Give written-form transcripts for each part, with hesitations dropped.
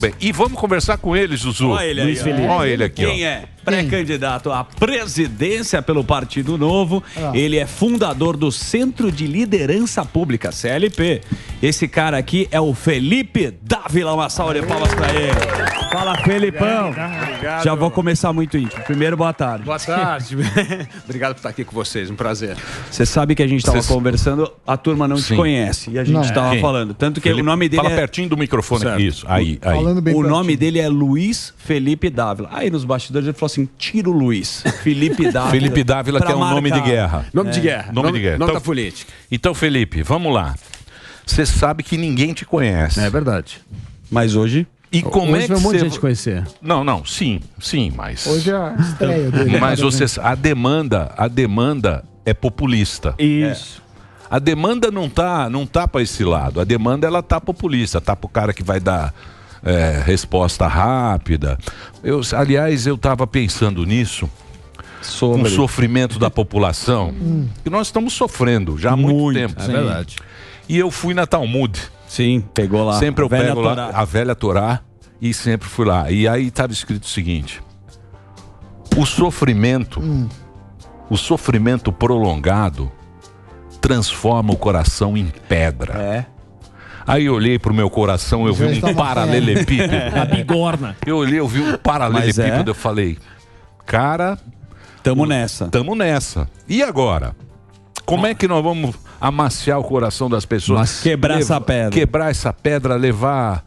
Bem, e vamos conversar com ele, Zuzu. Olha ele aí, Olha ele aqui, Quem é? Pré-candidato à presidência pelo Partido Novo. Ele é fundador do Centro de Liderança Pública, CLP. Esse cara aqui é o Felipe Dávila. Uma salva de palmas pra ele. Fala, Felipão. Obrigado. Já vou começar muito íntimo. Primeiro, boa tarde. Boa tarde. Obrigado por estar aqui com vocês, um prazer. Você sabe que a gente estava conversando, a turma não te conhece. E a gente estava falando. Tanto que Felipe, o nome dele fala pertinho do microfone. Certo. Isso, aí. O nome dele é Luiz Felipe Dávila. Aí nos bastidores ele falou assim, tira o Luiz. Felipe Dávila. Felipe Dávila, que é um nome de guerra. Nome de guerra. Nome de guerra. Nome Então, da política. Então, Felipe, vamos lá. Você sabe que ninguém te conhece. É verdade. Mas hoje... E como hoje é que vai um monte de você... gente conhecer. Não, sim, mas... Hoje é a estreia dele. Mas você, a demanda é populista. Isso. A demanda não tá para esse lado. A demanda, ela tá populista. Tá pro cara que vai dar resposta rápida. Aliás, eu tava pensando nisso. Sobre o sofrimento da população. Que nós estamos sofrendo já há muito tempo. É verdade. E eu fui na Talmud. Sim, pegou lá. Sempre eu pego Torá. lá a velha Torá e sempre fui lá. E aí estava escrito o seguinte: o sofrimento prolongado transforma o coração em pedra. Aí eu olhei pro meu coração, eu vi um paralelepípedo. A bigorna. Eu olhei, eu vi um paralelepípedo, eu falei, cara, tamo nessa. Tamo nessa. E agora? Como é que nós vamos amaciar o coração das pessoas? Mas quebrar essa pedra. Quebrar essa pedra, levar...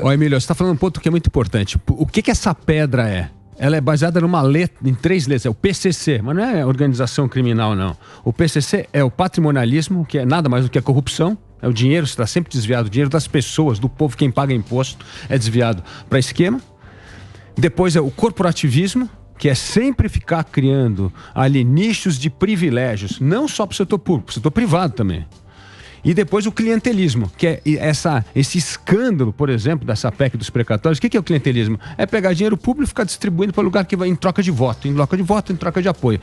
Ó, Emílio, você está falando um ponto que é muito importante. O que essa pedra é? Ela é baseada numa letra, em 3 letras, é o PCC, mas não é organização criminal, não. O PCC é o patrimonialismo, que é nada mais do que a corrupção, é o dinheiro, está sempre desviado, o dinheiro das pessoas, do povo, quem paga imposto, é desviado para esquema. Depois é o corporativismo, que é sempre ficar criando ali nichos de privilégios, não só para o setor público, para o setor privado também. E depois o clientelismo, que é esse escândalo, por exemplo, dessa PEC dos precatórios. O que é o clientelismo? É pegar dinheiro público e ficar distribuindo para o lugar que vai em troca de voto, em troca de apoio.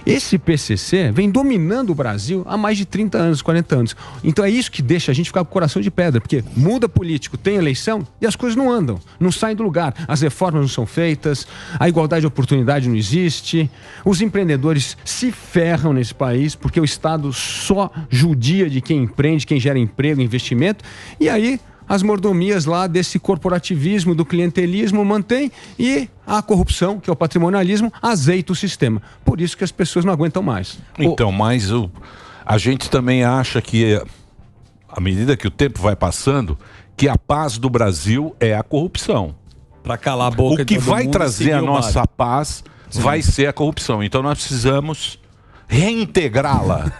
Esse PCC vem dominando o Brasil há mais de 30 anos, 40 anos. Então é isso que deixa a gente ficar com o coração de pedra, porque muda político, tem eleição e as coisas não andam, não saem do lugar. As reformas não são feitas, a igualdade de oportunidade não existe, os empreendedores se ferram nesse país porque o Estado só judia de quem empreende, quem gera emprego, investimento, e aí as mordomias lá desse corporativismo, do clientelismo mantém, e a corrupção, que é o patrimonialismo, azeita o sistema. Por isso que as pessoas não aguentam mais. Então, mas a gente também acha que, à medida que o tempo vai passando, que a paz do Brasil é a corrupção. Para calar a boca o que de todo vai mundo, trazer a nossa paz vai ser a corrupção. Então nós precisamos reintegrá-la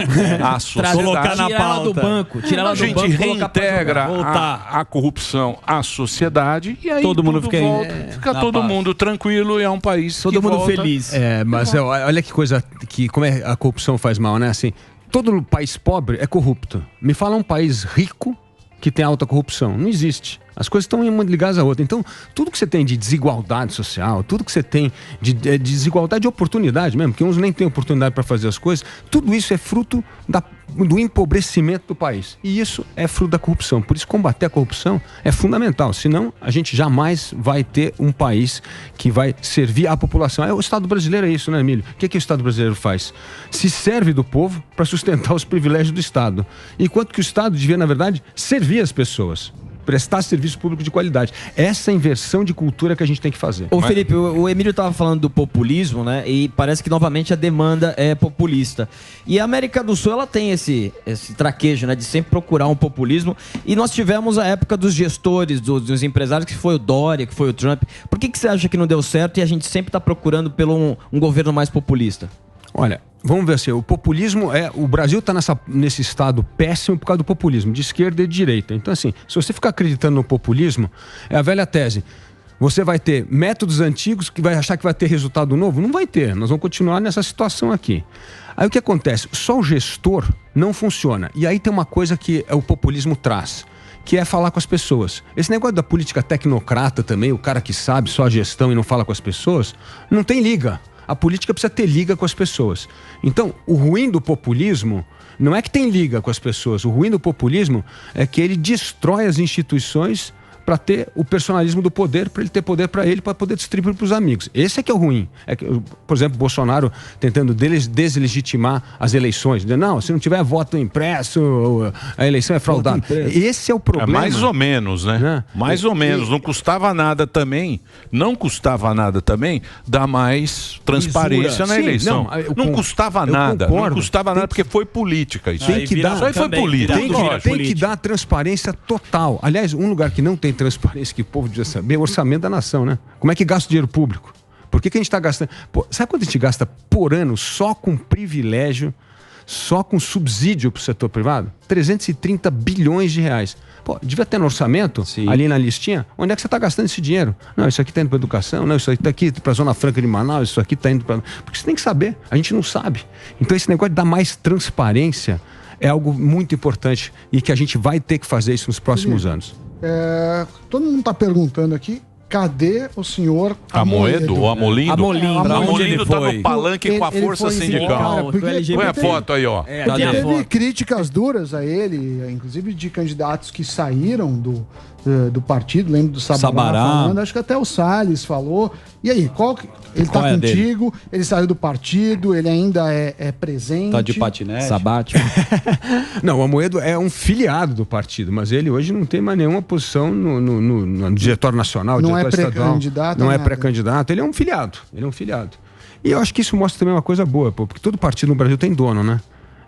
à sociedade. Colocar na pauta. do banco, tirar ela A do gente banco, reintegra voltar. a corrupção à sociedade e aí Todo mundo tudo fica volta, fica todo mundo tranquilo e é um país todo que mundo volta. feliz. É, mas olha que coisa, como é a corrupção faz mal, né? Assim, todo país pobre é corrupto. Me fala um país rico que tem alta corrupção. Não existe. As coisas estão ligadas a outra. Então, tudo que você tem de desigualdade social, tudo que você tem de desigualdade de oportunidade mesmo, que uns nem têm oportunidade para fazer as coisas, tudo isso é fruto do empobrecimento do país. E isso é fruto da corrupção. Por isso, combater a corrupção é fundamental. Senão, a gente jamais vai ter um país que vai servir à população. O Estado brasileiro é isso, né, Emílio? O que o Estado brasileiro faz? Se serve do povo para sustentar os privilégios do Estado. Enquanto que o Estado devia, na verdade, servir as pessoas. Prestar serviço público de qualidade. Essa é a inversão de cultura que a gente tem que fazer. Ô Felipe, o Emílio estava falando do populismo, né? E parece que novamente a demanda é populista. E a América do Sul, ela tem esse traquejo, né? De sempre procurar um populismo. E nós tivemos a época dos gestores, dos empresários, que foi o Dória, que foi o Trump. Por que você acha que não deu certo e a gente sempre está procurando pelo um governo mais populista? Olha, vamos ver assim, o populismo o Brasil está nesse estado péssimo por causa do populismo, de esquerda e de direita. Então assim, se você ficar acreditando no populismo, é a velha tese. Você vai ter métodos antigos que vai achar que vai ter resultado novo? Não vai ter, nós vamos continuar nessa situação aqui. Aí o que acontece? Só o gestor não funciona. E aí tem uma coisa que o populismo traz, que é falar com as pessoas. Esse negócio da política tecnocrata também, o cara que sabe só a gestão e não fala com as pessoas, não tem liga. A política precisa ter liga com as pessoas. Então, o ruim do populismo não é que tem liga com as pessoas. O ruim do populismo é que ele destrói as instituições para ter o personalismo do poder, para ele ter poder para ele, para poder distribuir para os amigos. Esse é que é o ruim. É que, por exemplo, Bolsonaro tentando deslegitimar as eleições. Não, se não tiver voto impresso, a eleição é fraudada. Esse é o problema. É mais ou menos, né? Mais ou menos. Não custava nada também. Não custava nada também dar mais transparência na eleição. Não custava nada. Não custava nada porque foi política. Isso tem que dar. Isso aí foi política. Tem que dar transparência total. Aliás, um lugar que não tem transparência, que o povo devia saber, é o orçamento da nação, né? Como é que gasta o dinheiro público? Por que a gente está gastando? Pô, sabe quanto a gente gasta por ano só com privilégio, só com subsídio para o setor privado? 330 bilhões de reais. Pô, devia ter no orçamento, ali na listinha, onde é que você está gastando esse dinheiro? Não, isso aqui está indo para educação, não, isso aqui está aqui para a Zona Franca de Manaus, isso aqui está indo para... Porque você tem que saber, a gente não sabe. Então esse negócio de dar mais transparência é algo muito importante e que a gente vai ter que fazer isso nos próximos anos. Todo mundo está perguntando aqui, cadê o senhor Amoedo? O Amolindo? Amolindo está no palanque com a força sindical. Põe a foto aí, ó. Teve críticas duras a ele, inclusive de candidatos que saíram do partido, lembro do Sabará falando, acho que até o Salles falou. E aí, ele tá contigo, ele saiu do partido, ele ainda é presente. Tá de patinete. Sabático. Não, o Amoedo é um filiado do partido, mas ele hoje não tem mais nenhuma posição no diretório nacional, não é pré-candidato. Não é pré-candidato, ele é um filiado. E eu acho que isso mostra também uma coisa boa, porque todo partido no Brasil tem dono, né?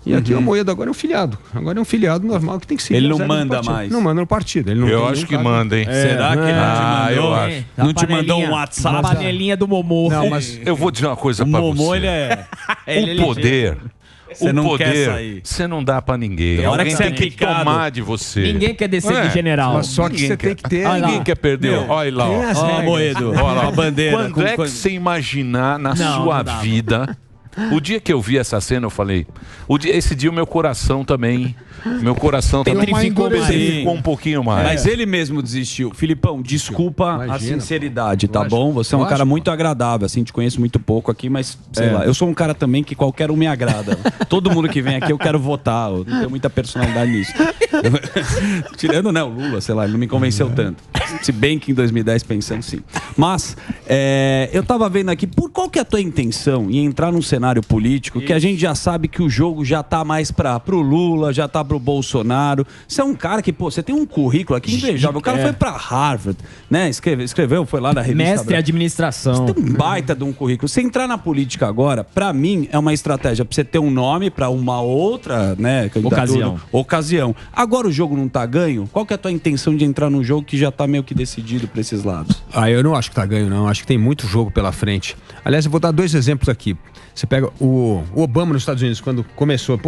E aqui o Amoedo agora é um filiado. Agora é um filiado normal que tem que ser. Ele não manda mais. Não manda no partido. Ele não eu acho que manda, hein? Será que ele não te mandou? Eu acho. Não te mandou um WhatsApp? A panelinha do Momô. Não, mas eu vou dizer uma coisa pra você. O Momô, ele é... O poder... Você não quer sair. Você não dá pra ninguém. Alguém tem que tomar de você. Ninguém quer descer de general. Mas só que você tem que ter. Ninguém quer perder. Olha lá, ó. Moedo. Olha lá. A bandeira. Quando é que você imaginar na sua vida... O dia que eu vi essa cena, eu falei... Esse dia o meu coração também... Meu coração também ficou um pouquinho mais. Mas ele mesmo desistiu. Filipão, desculpa a sinceridade, tá bom? Você é um cara muito agradável, assim, te conheço muito pouco aqui, mas, sei lá, eu sou um cara também que qualquer um me agrada. Todo mundo que vem aqui eu quero votar, eu não tenho muita personalidade nisso. Tirando, né, o Lula, sei lá, ele não me convenceu tanto. Se bem que em 2010 pensando sim. Mas, eu tava vendo aqui, qual que é a tua intenção em entrar num cenário político que a gente já sabe que o jogo já tá mais pro Lula, já tá pro Bolsonaro. Você é um cara que, você tem um currículo aqui invejável. O cara foi pra Harvard, né? Escreveu, foi lá na revista. Mestre em administração. Você tem um baita de um currículo. Você entrar na política agora, pra mim, é uma estratégia pra você ter um nome pra uma outra, né? Ocasião. Agora o jogo não tá ganho. Qual que é a tua intenção de entrar num jogo que já tá meio que decidido pra esses lados? Eu não acho que tá ganho, não. Acho que tem muito jogo pela frente. Aliás, eu vou dar 2 exemplos aqui. Você pega o Obama nos Estados Unidos, quando começou,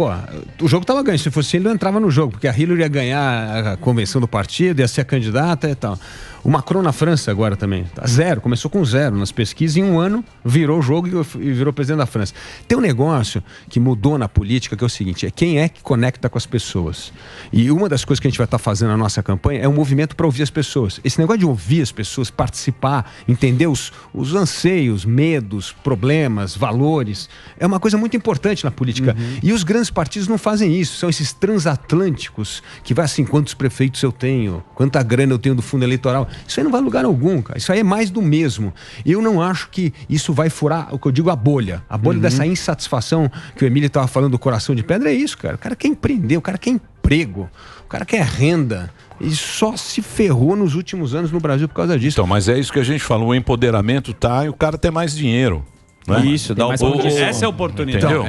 o jogo estava ganho. Se fosse ele, não entrava no jogo, porque a Hillary ia ganhar a convenção do partido, ia ser a candidata e tal. O Macron na França agora também, tá 0, começou com 0 nas pesquisas, em 1 ano virou o jogo e virou presidente da França. Tem um negócio que mudou na política, que é o seguinte, quem é que conecta com as pessoas. E uma das coisas que a gente vai estar fazendo na nossa campanha é um movimento para ouvir as pessoas. Esse negócio de ouvir as pessoas, participar, entender os anseios, medos, problemas, valores, é uma coisa muito importante na política. E os grandes partidos não fazem isso, são esses transatlânticos que vai assim, quantos prefeitos eu tenho, quanta grana eu tenho do fundo eleitoral. Isso aí não vai a lugar algum, cara. Isso aí é mais do mesmo. Eu não acho que isso vai furar, o que eu digo, a bolha. A bolha dessa insatisfação que o Emílio estava falando do coração de pedra é isso, cara. O cara quer empreender, o cara quer emprego, o cara quer renda. E só se ferrou nos últimos anos no Brasil por causa disso. Então, mas é isso que a gente falou, o empoderamento e o cara tem mais dinheiro. Né? Isso, dá essa é a oportunidade. Entendeu?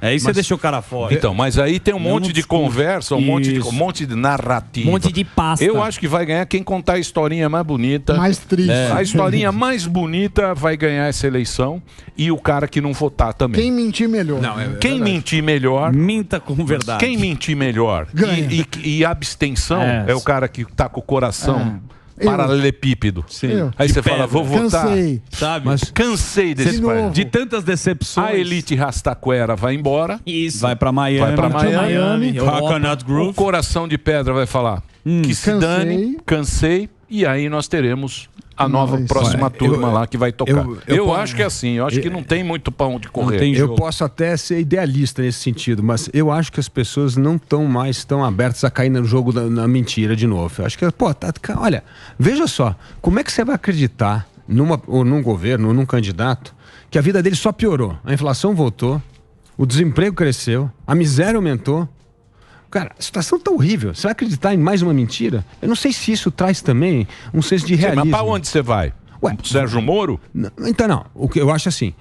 Aí você deixa o cara fora. Então, mas aí tem um monte de conversa, um monte de narrativa. Um monte de pasta. Eu acho que vai ganhar quem contar a historinha mais bonita. Mais triste. A historinha mais bonita vai ganhar essa eleição e o cara que não votar também. Quem mentir melhor. Quem mentir melhor. Minta com verdade. Quem mentir melhor. Ganha. E abstenção é o cara que tá com o coração... paralelepípedo. Sim. Aí você fala, vou votar. Cansei. Sabe? Mas cansei desse país. De tantas decepções. A elite rastaquera vai embora. Isso. Vai pra Miami. Coconut Grove. O coração de pedra vai falar que se dane, cansei. E aí nós teremos a nova próxima turma lá que vai tocar. Eu acho que é assim, eu acho que não tem muito pra onde correr. Eu posso até ser idealista nesse sentido, mas eu acho que as pessoas não estão mais tão abertas a cair no jogo na mentira de novo. Eu acho que, olha, veja só, como é que você vai acreditar num governo ou num candidato que a vida dele só piorou? A inflação voltou, o desemprego cresceu, a miséria aumentou. Cara, a situação tá horrível. Você vai acreditar em mais uma mentira? Eu não sei se isso traz também um senso de realismo. Mas pra onde você vai? Sérgio Moro? Então, não. O que eu acho assim,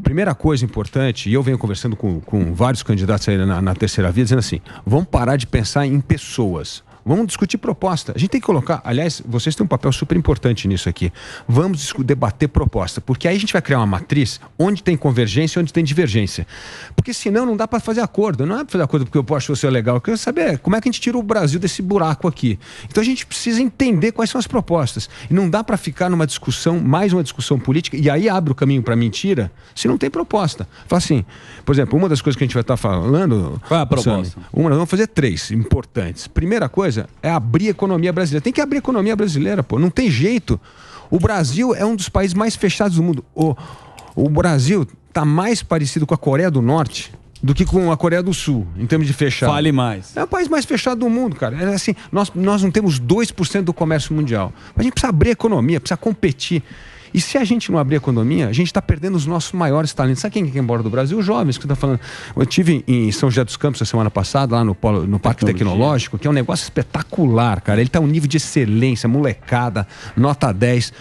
primeira coisa importante, e eu venho conversando com vários candidatos aí na terceira via, dizendo assim, vamos parar de pensar em pessoas. Vamos discutir proposta. A gente tem que colocar... Aliás, vocês têm um papel super importante nisso aqui. Vamos debater proposta. Porque aí a gente vai criar uma matriz onde tem convergência e onde tem divergência. Porque senão não dá para fazer acordo. Não é para fazer acordo porque eu acho você legal. Eu quero saber como é que a gente tira o Brasil desse buraco aqui. Então a gente precisa entender quais são as propostas. E não dá para ficar numa discussão, mais uma discussão política, e aí abre o caminho para mentira, se não tem proposta. Fala assim, por exemplo, uma das coisas que a gente vai estar falando... Qual é a proposta? Nós vamos fazer 3 importantes. Primeira coisa é abrir a economia brasileira. Tem que abrir a economia brasileira, pô. Não tem jeito. O Brasil é um dos países mais fechados do mundo. O Brasil está mais parecido com a Coreia do Norte do que com a Coreia do Sul, em termos de fechado. Fale mais. É o país mais fechado do mundo, cara. É assim, nós não temos 2% do comércio mundial. Mas a gente precisa abrir a economia, precisa competir. E se a gente não abrir a economia, a gente está perdendo os nossos maiores talentos. Sabe quem quer ir embora do Brasil? Os jovens que você está falando. Eu estive em São José dos Campos a semana passada, lá no Parque Tecnológico, que é um negócio espetacular, cara. Ele está um nível de excelência, molecada, nota 10.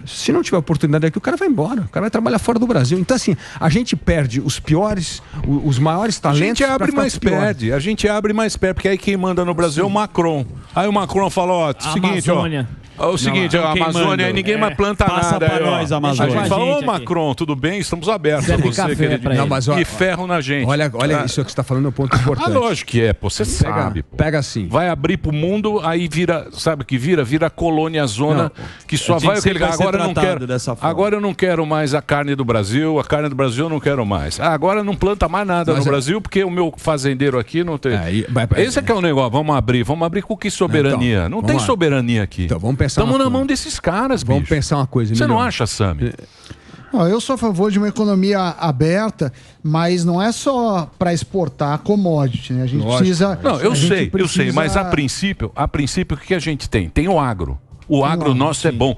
Se não tiver oportunidade aqui, o cara vai embora. O cara vai trabalhar fora do Brasil. Então, assim, a gente perde os piores, os maiores talentos. A gente abre mais perde. A gente abre mais perde, porque aí quem manda no Brasil é o Macron. Aí o Macron falou, seguinte, o seguinte, a Amazônia, aí ninguém mais planta nada. Pra nós, a Amazônia. A gente falou, Macron, tudo bem, estamos abertos a você, querido. E ferro na gente. Olha isso que você está falando é um ponto importante. Lógico que é, pô, você sabe. Pega assim. Vai abrir pro mundo, aí vira, sabe o que vira? Vira colônia zona, que só vai... Agora eu não quero mais a carne do Brasil, eu não quero mais. Agora não planta mais nada no Brasil, porque o meu fazendeiro aqui não tem... Esse é que é o negócio, vamos abrir com que soberania? Não tem soberania aqui. Então, vamos pensar. Estamos na mão desses caras, bicho. Vamos pensar uma coisa. Você não acha, Sami? Eu sou a favor de uma economia aberta, mas não é só para exportar commodity, né? A gente precisa... Não, eu sei, mas a princípio, o que a gente tem? Tem o agro. O agro nosso é bom.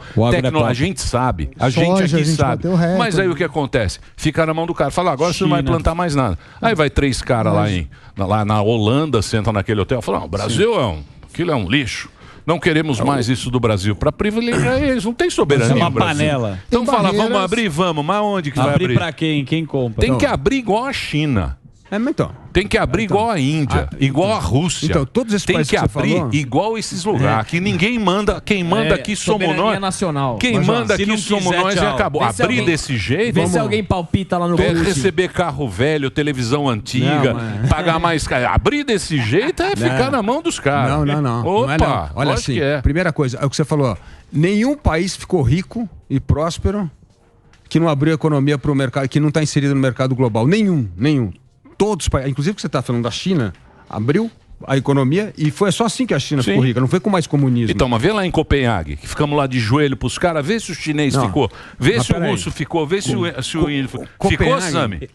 A gente sabe. A gente aqui sabe. Mas aí o que acontece? Fica na mão do cara. Fala, agora você não vai plantar mais nada. Aí vai 3 caras lá na Holanda, sentam naquele hotel e falam, o Brasil aquilo é um lixo. Não queremos mais isso do Brasil. Para privilegiar eles, não tem soberania. É uma panela. Então fala, vamos abrir, vamos. Mas onde que vai abrir? Abrir para quem? Quem compra? Tem que abrir igual a China. Tem que abrir igual a Índia, igual a Rússia. Então, todos esses tem que abrir igual esses lugares. Que ninguém manda. Quem manda aqui somos nós. Nacional. Quem manda aqui somos nós e acabou. Abrir desse jeito. Vê se alguém palpita lá no receber carro velho, televisão antiga, pagar mais caro. Abrir desse jeito é ficar na mão dos caras. Não. Opa, olha assim, primeira coisa, é o que você falou. Nenhum país ficou rico e próspero que não abriu a economia para o mercado, que não está inserido no mercado global. Nenhum. Todos os países, inclusive que você está falando da China, abriu a economia e foi só assim que a China ficou rica, não foi com mais comunismo. Então, mas vê lá em Copenhague, que ficamos lá de joelho pros caras, vê se o chinês ficou, vê se o russo ficou, vê se o índio ficou. Ficou, Sami?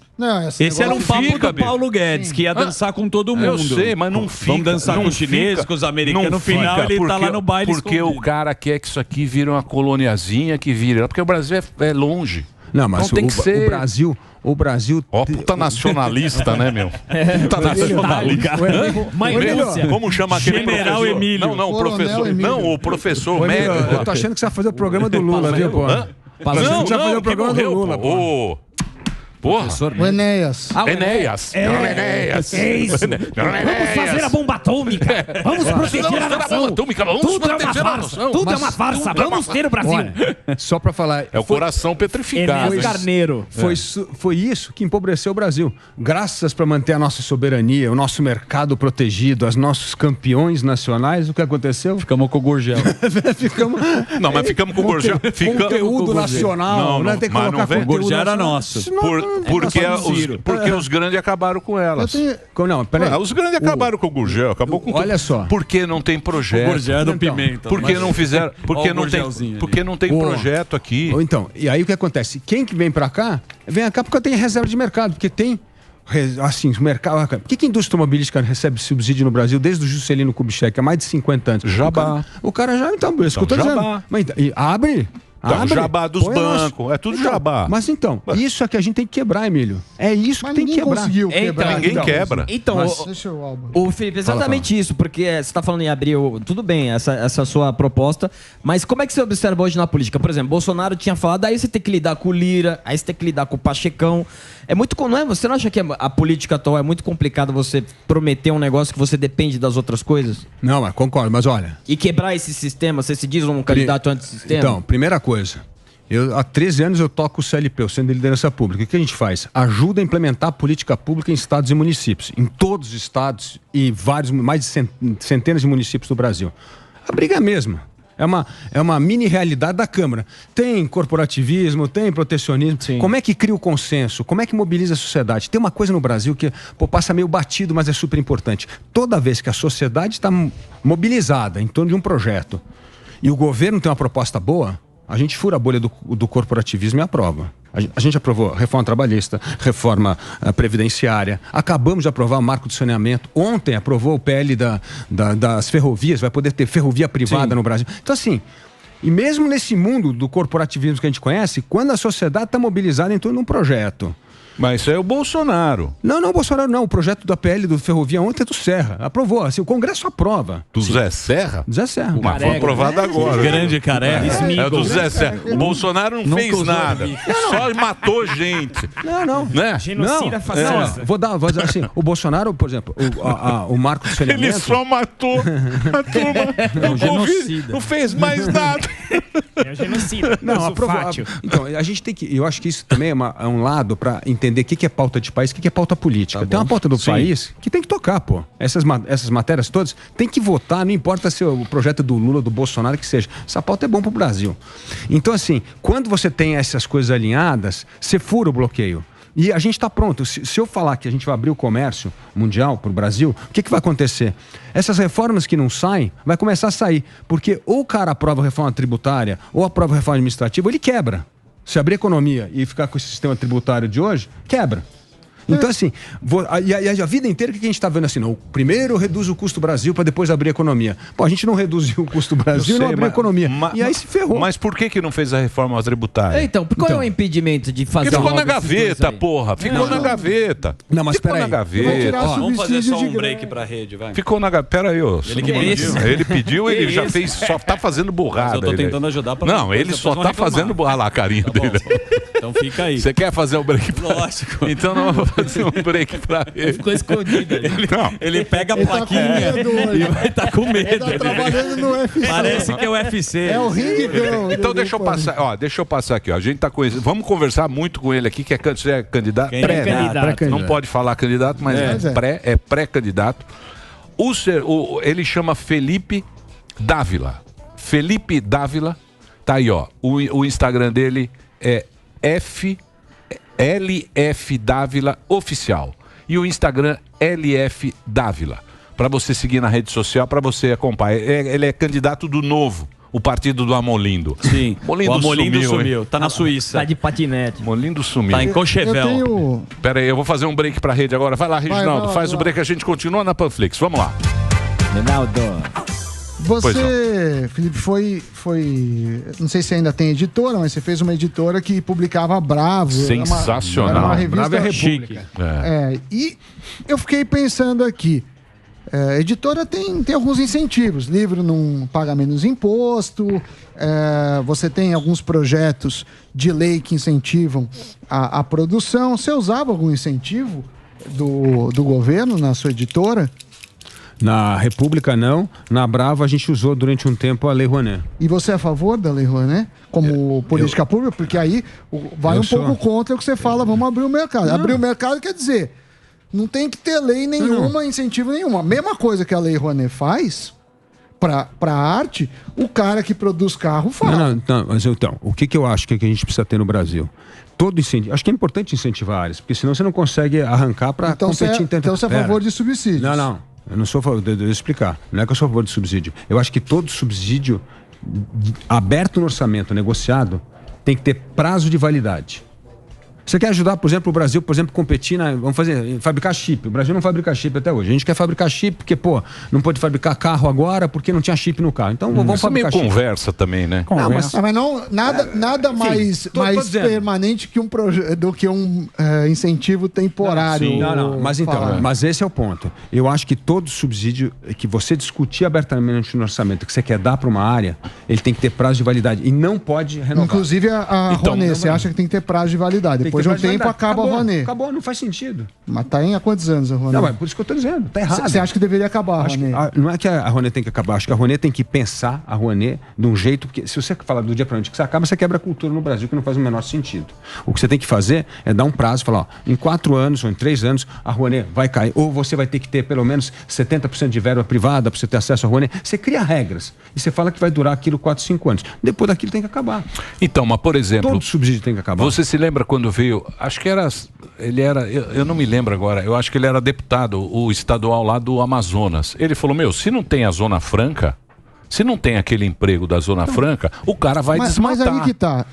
Esse era um papo do Paulo Guedes, que ia dançar com todo mundo. Eu sei, mas não fica. Vamos dançar com os chineses, com os americanos. No final ele tá lá no baile porque o cara quer que isso aqui vire uma coloniazinha, que vire. Porque o Brasil é longe. Não, mas então, tem que ser... O Brasil... Ó, puta nacionalista, né, meu? Puta nacionalista. Como chama aquele General professor? Emílio. Não, o professor. Emílio. Não, o professor médico. Eu tô achando que você vai fazer o programa do Lula, viu, pô? Não, você vai fazer o programa do Lula, pô. Porra. O Enéas. Enéas. É isso. Vamos fazer a bomba atômica. Vamos proteger a nação. Tudo é uma farsa. Tudo é uma farsa. Vamos ter o Brasil. Só pra falar... É o coração petrificado. Enéas Carneiro. Foi isso que empobreceu o Brasil. Graças para manter a nossa soberania, o nosso mercado protegido, os nossos campeões nacionais, o que aconteceu? Ficamos com o Gurgel. Não, mas ficamos com o Gurgel. Conteúdo nacional. Não, tem que colocar conteúdo. Gurgel era nosso. Porque os grandes acabaram com elas. Não, peraí. Os grandes acabaram com o Gurgel, acabou com Olha só. Porque não tem projeto. O Gurgel é do Pimenta. Porque não fizeram. Porque não tem projeto aqui. Então, e aí o que acontece? Quem que vem pra cá, vem cá porque tem reserva de mercado, porque tem. Assim, o mercado. Por que a indústria automobilística recebe subsídio no Brasil desde o Juscelino Kubitschek, há mais de 50 anos? Jabá. O cara já. Então, isso que eu tô dizendo. Mas, abre. Então, jabá dos bancos, é tudo jabá. Mas então, isso é que a gente tem que quebrar, Emílio. É isso que tem que quebrar. Ninguém quebra. Então, o Felipe, exatamente isso, porque você está falando em abrir, tudo bem, essa sua proposta, mas como é que você observa hoje na política? Por exemplo, Bolsonaro tinha falado, aí você tem que lidar com o Lira, aí você tem que lidar com o Pachecão. É muito, não é? Você não acha que a política atual é muito complicado você prometer um negócio que você depende das outras coisas? Não, mas concordo, mas olha... E quebrar esse sistema, você se diz um candidato antissistema? Então, primeira coisa, há 13 anos eu toco o CLP, o Centro de Liderança Pública. O que a gente faz? Ajuda a implementar a política pública em estados e municípios. Em todos os estados e mais de centenas de municípios do Brasil. A briga é a mesma. É uma mini realidade da Câmara. Tem corporativismo, tem protecionismo. Sim. Como é que cria o consenso? Como é que mobiliza a sociedade? Tem uma coisa no Brasil que passa meio batido, mas é super importante. Toda vez que a sociedade está mobilizada em torno de um projeto e o governo tem uma proposta boa, a gente fura a bolha do corporativismo e aprova. A gente aprovou reforma trabalhista, reforma previdenciária, acabamos de aprovar o marco do saneamento. Ontem aprovou o PL das ferrovias, vai poder ter ferrovia privada no Brasil. Então, assim, e mesmo nesse mundo do corporativismo que a gente conhece, quando a sociedade está mobilizada em torno de um projeto... Mas isso é o Bolsonaro. Não, o Bolsonaro não. O projeto da PL do Ferrovia ontem é do Serra. Aprovou. Assim, o Congresso aprova. Do Zé Serra? Zé Serra. Mas foi aprovado agora. Grande careca. É do Zé Serra. O Bolsonaro não fez nada. Só matou gente. Não. Né? Genocida fascista. Vou dar assim. O Bolsonaro, por exemplo, o marco do saneamento... Ele só matou a turma. Genocida. Não fez mais nada. É o genocida. Não, aprovou. Então, a gente tem que... Eu acho que isso também é um lado para entender o que é pauta de país, o que é pauta política. Tá, tem uma pauta do país que tem que tocar, pô. Essas matérias todas tem que votar, não importa se o projeto do Lula, do Bolsonaro, que seja. Essa pauta é bom pro Brasil. Então, assim, quando você tem essas coisas alinhadas, você fura o bloqueio. E a gente está pronto. Se eu falar que a gente vai abrir o comércio mundial para o Brasil, o que vai acontecer? Essas reformas que não saem, vai começar a sair. Porque ou o cara aprova a reforma tributária, ou aprova a reforma administrativa, ou ele quebra. Se abrir a economia e ficar com esse sistema tributário de hoje, quebra. Então, assim, a vida inteira que a gente está vendo assim, não, primeiro reduz o custo do Brasil para depois abrir a economia. Pô, a gente não reduziu o custo do Brasil e não abriu a economia. E aí se ferrou. Mas por que não fez a reforma tributária? Então, qual é o impedimento de fazer? Porque ficou na gaveta, porra. Ficou na gaveta. Não, mas ficou na gaveta. Vamos fazer só um break pra rede, vai. Ficou na gaveta. Pera aí, ô. Ele pediu, ele já fez, só tá fazendo burrada. Mas eu tô tentando ajudar pra... Não, ele só tá fazendo burrada. Olha lá a carinha dele. Então fica aí. Você quer fazer o break? Lógico. Então não vou fazer um break pra ele. Ficou escondido. Ele pega a plaquinha e vai estar com medo. Ele tá trabalhando no UFC. Parece que é o UFC. É o ringue. Então deixa eu passar aqui. A gente tá com ele. Vamos conversar muito com ele aqui, que é candidato. Pré-candidato. Não pode falar candidato, mas é pré-candidato. Ele chama Felipe Dávila. Felipe Dávila. Tá aí, ó. O Instagram dele é LF Dávila Oficial. E o Instagram LF Dávila. Para você seguir na rede social, para você acompanhar. Ele é candidato do Novo, o partido do Amolindo. Sim. O Amolindo sumiu. Tá na Suíça. Tá de patinete. Amolindo sumiu. Tá em Courchevel. Pera aí, eu vou fazer um break pra rede agora. Vai lá, Reginaldo. Faz o break, a gente continua na Panflix. Vamos lá. Reginaldo. Você, Felipe, foi. Não sei se ainda tem editora, mas você fez uma editora que publicava Bravo. Sensacional. Era uma revista Bravo é República. E eu fiquei pensando aqui. Editora tem alguns incentivos. Livro não paga menos imposto. Você tem alguns projetos de lei que incentivam a produção. Você usava algum incentivo do governo na sua editora? Na República, não. Na Bravo, a gente usou durante um tempo a Lei Rouanet. E você é a favor da Lei Rouanet? Como política pública? Porque aí vai um pouco contra o que você fala, vamos abrir o mercado. Não. Abrir o mercado quer dizer, não tem que ter lei nenhuma, incentivo nenhuma. A mesma coisa que a Lei Rouanet faz, para arte, o cara que produz carro fala. Não, mas então, o que eu acho que a gente precisa ter no Brasil? Todo incentivo. Acho que é importante incentivar áreas, porque senão você não consegue arrancar para competir. Então você é a favor de subsídios? Não. Eu não sou a favor, deixa eu explicar. Não é que eu sou a favor de subsídio. Eu acho que todo subsídio aberto no orçamento, negociado, tem que ter prazo de validade. Você quer ajudar, por exemplo, o Brasil, competir fabricar chip. O Brasil não fabrica chip até hoje. A gente quer fabricar chip porque, não pode fabricar carro agora porque não tinha chip no carro. Então vamos fabricar chip. Conversa também, né? Mas nada mais permanente que do que um incentivo temporário. Mas esse é o ponto. Eu acho que todo subsídio que você discutir abertamente no orçamento, que você quer dar para uma área, ele tem que ter prazo de validade e não pode renovar. Inclusive a Rouanet, você acha que tem que ter prazo de validade? Depois de um tempo acaba a Rouanet. Acabou, não faz sentido. Mas tá há quantos anos a Rouanet? Não, é por isso que eu tô dizendo. Tá errado. Você acha que deveria acabar a Rouanet? Não é que a Rouanet tem que acabar. Acho que a Rouanet tem que pensar a Rouanet de um jeito... Porque se você falar do dia para noite que você acaba, você quebra a cultura no Brasil, que não faz o menor sentido. O que você tem que fazer é dar um prazo, falar, em 4 anos ou em 3 anos, a Rouanet vai cair. Ou você vai ter que ter pelo menos 70% de verba privada para você ter acesso à Rouanet. Você cria regras. E você fala que vai durar aquilo 4, 5 anos. Depois daquilo tem que acabar. Então, mas por exemplo... Todo subsídio tem que acabar. Você se lembra quando veio... Acho que era... Ele era... Eu não me lembro agora. Eu acho que ele era deputado, o estadual lá do Amazonas. Ele falou, se não tem a Zona Franca... Se não tem aquele emprego da Zona Franca, o cara vai desmatar. Mas aí que tá.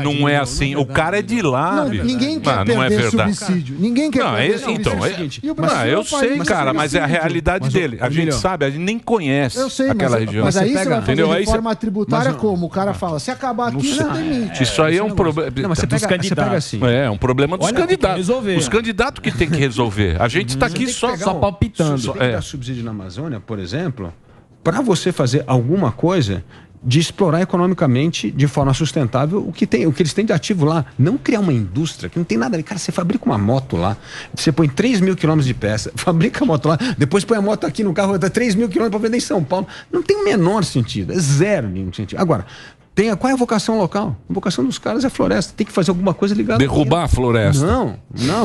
Não é assim. O cara é de lá. Ninguém quer perder subsídio. Ninguém quer perder subsídio. Eu sei, cara, mas é a realidade dele. A gente sabe, a gente nem conhece aquela região. Mas aí você vai fazer reforma tributária como? O cara fala, se acabar aqui, não demite. Isso aí é um problema dos candidatos. É um problema dos candidatos. Os candidatos que tem que resolver. A gente está aqui só palpitando. Você tem que dar subsídio na Amazônia, por exemplo, para você fazer alguma coisa de explorar economicamente de forma sustentável o que eles têm de ativo lá. Não criar uma indústria que não tem nada ali. Cara, você fabrica uma moto lá, você põe 3.000 quilômetros de peça, fabrica a moto lá, depois põe a moto aqui no carro, dá 3.000 quilômetros para vender em São Paulo. Não tem o menor sentido, é zero nenhum sentido. Agora, qual é a vocação local? A vocação dos caras é floresta. Tem que fazer alguma coisa ligada. Derrubar a floresta. Não.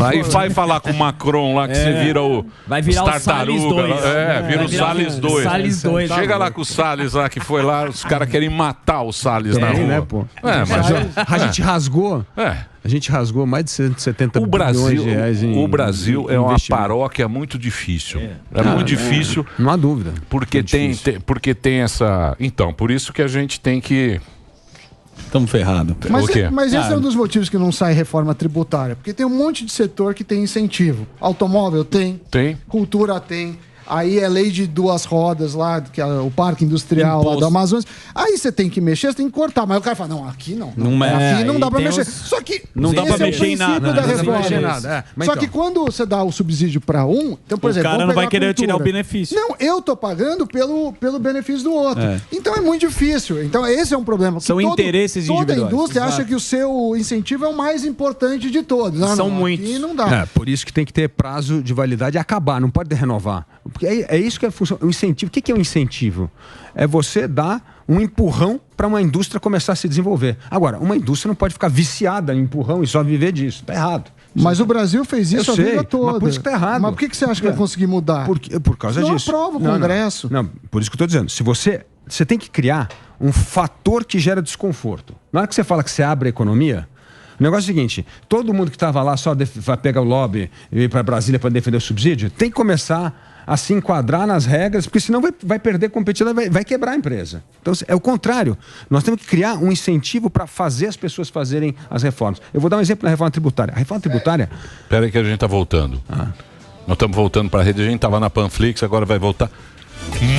Aí vai falar com o Macron lá que você vira o. Vai virar o Salles 2. Vira o Salles 2. Salles 2. Chega lá com o Salles lá que foi lá, os caras querem matar o Salles na rua. Né, pô? A gente rasgou. A gente rasgou mais de 170 bilhões de reais em O Brasil é uma paróquia muito difícil. É muito difícil. Não há dúvida. Porque tem essa. Então, por isso que a gente tem que. Estamos ferrados. Mas esse é um dos motivos que não sai reforma tributária. Porque tem um monte de setor que tem incentivo. Automóvel tem. Cultura tem. Aí é lei de 2 rodas lá, que é o parque industrial lá do Amazonas. Aí você tem que mexer, você tem que cortar. Mas o cara fala, não, aqui não. Aqui não dá pra mexer. Só que não dá pra mexer em nada. Só que quando você dá o subsídio pra um, então, por exemplo, o cara não vai querer tirar o benefício. Não, eu tô pagando pelo benefício do outro. Então é muito difícil. Então esse é um problema. São interesses individuais. Toda a indústria acha que o seu incentivo é o mais importante de todos. São muitos. E não dá. Por isso que tem que ter prazo de validade e acabar, não pode renovar. Porque é isso que é a função. O incentivo. O que é um incentivo? É você dar um empurrão para uma indústria começar a se desenvolver. Agora, uma indústria não pode ficar viciada em empurrão e só viver disso. Está errado. Mas o Brasil fez isso a vida toda. Mas por isso que está errado. Mas por que você acha que vai conseguir mudar? Por causa disso. Não aprova o Congresso. Não, por isso que eu estou dizendo. Se você tem que criar um fator que gera desconforto. Na hora que você fala que você abre a economia, o negócio é o seguinte, todo mundo que estava lá só vai pegar o lobby e ir para Brasília para defender o subsídio, tem que começar a se enquadrar nas regras, porque senão vai perder competitividade, vai quebrar a empresa. Então, é o contrário. Nós temos que criar um incentivo para fazer as pessoas fazerem as reformas. Eu vou dar um exemplo na reforma tributária. A reforma tributária... Espera aí que a gente está voltando. Nós estamos voltando para a rede, a gente estava na Panflix, agora vai voltar.